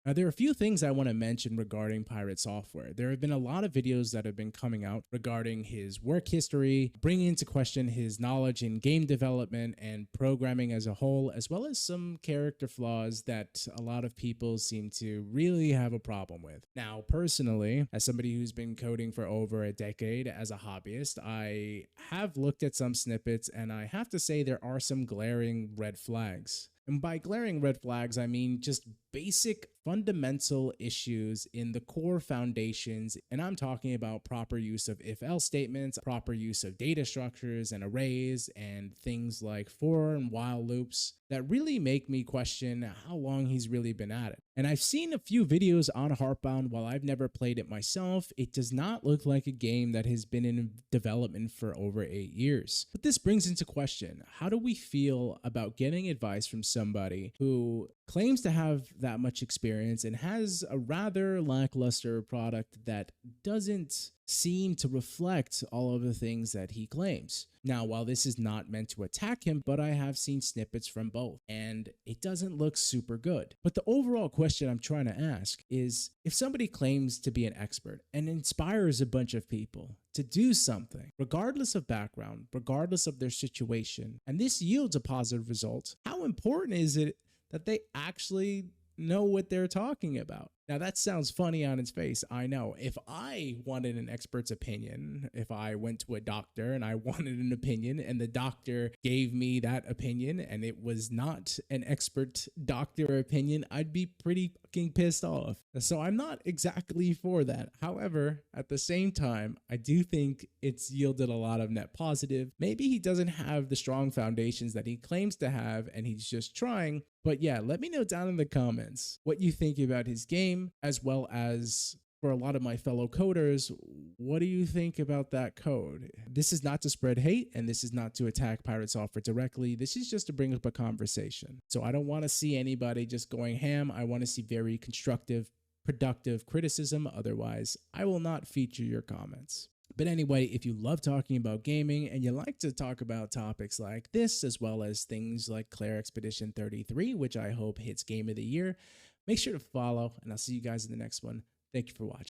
Now, there are a few things I want to mention regarding Pirate Software. There have been a lot of videos that have been coming out regarding his work history, bringing into question his knowledge in game development and programming as a whole, as well as some character flaws that a lot of people seem to really have a problem with. Now, personally, as somebody who's been coding for over a decade as a hobbyist, I have looked at some snippets and I have to say there are some glaring red flags. And by glaring red flags, I mean just basic fundamental issues in the core foundations. And I'm talking about proper use of if-else statements, proper use of data structures and arrays, and things like for and while loops that really make me question how long he's really been at it. And I've seen a few videos on Heartbound. While I've never played it myself, it does not look like a game that has been in development for over 8 years. But this brings into question, how do we feel about getting advice from somebody who claims to have that much experience and has a rather lackluster product that doesn't seem to reflect all of the things that he claims? Now, while this is not meant to attack him, but I have seen snippets from both, and it doesn't look super good. But the overall question I'm trying to ask is, if somebody claims to be an expert and inspires a bunch of people to do something, regardless of background, regardless of their situation, and this yields a positive result, how important is it that they actually know what they're talking about? Now, that sounds funny on its face, I know. If I wanted an expert's opinion, if I went to a doctor and I wanted an opinion and the doctor gave me that opinion and it was not an expert doctor opinion, I'd be pretty fucking pissed off. So I'm not exactly for that. However, at the same time, I do think it's yielded a lot of net positive. Maybe he doesn't have the strong foundations that he claims to have and he's just trying. But yeah, let me know down in the comments what you think about his game, as well as for a lot of my fellow coders, what do you think about that code? This is not to spread hate, and this is not to attack Pirate Software directly. This is just to bring up a conversation. So I don't want to see anybody just going ham. I want to see very constructive, productive criticism. Otherwise, I will not feature your comments. But anyway, if you love talking about gaming and you like to talk about topics like this, as well as things like Claire Expedition 33, which I hope hits Game of the Year, make sure to follow, and I'll see you guys in the next one. Thank you for watching.